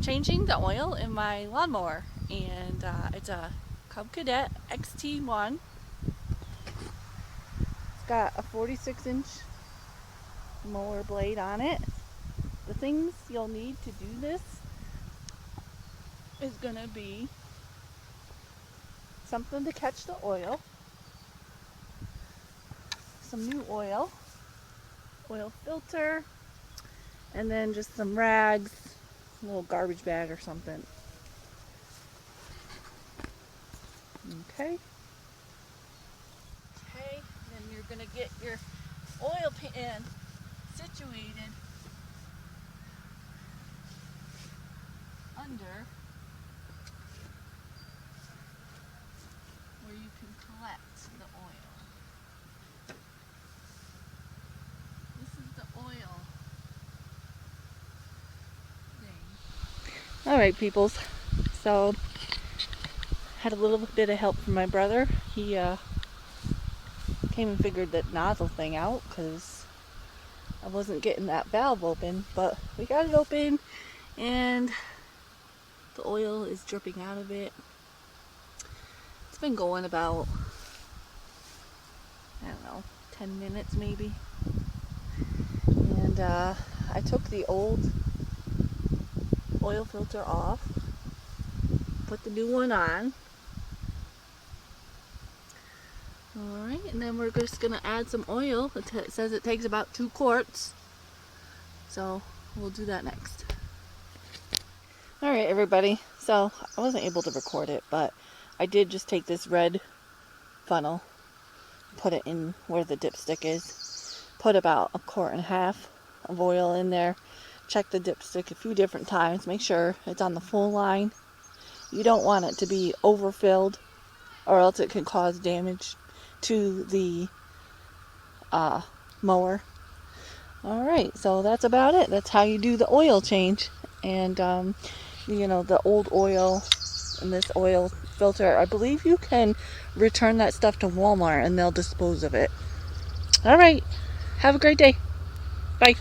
changing the oil in my lawnmower, and it's a CUB Cadet XT1. It's got a 46-inch mower blade on it. The things you'll need to do this is going to be something to catch the oil, some new oil filter, and then just some rags, a little garbage bag or something. Okay, then you're going to get your oil pan situated under where you can collect the oil. This is the oil thing. Alright, peoples, so had a little bit of help from my brother. He came and figured that nozzle thing out because I wasn't getting that valve open, but we got it open and the oil is dripping out of it. It's been going about, I don't know, 10 minutes maybe. And I took the old oil filter off, put the new one on. Alright, and then we're just going to add some oil. It says it takes about 2 quarts. So we'll do that next. Alright everybody, so I wasn't able to record it, but I did just take this red funnel, put it in where the dipstick is, put about 1.5 quarts of oil in there, check the dipstick a few different times, make sure it's on the full line. You don't want it to be overfilled or else it can cause damage to the mower. Alright, so that's about it. That's how you do the oil change. And you know, the old oil and this oil filter, I believe you can return that stuff to Walmart and they'll dispose of it. Alright, have a great day. Bye.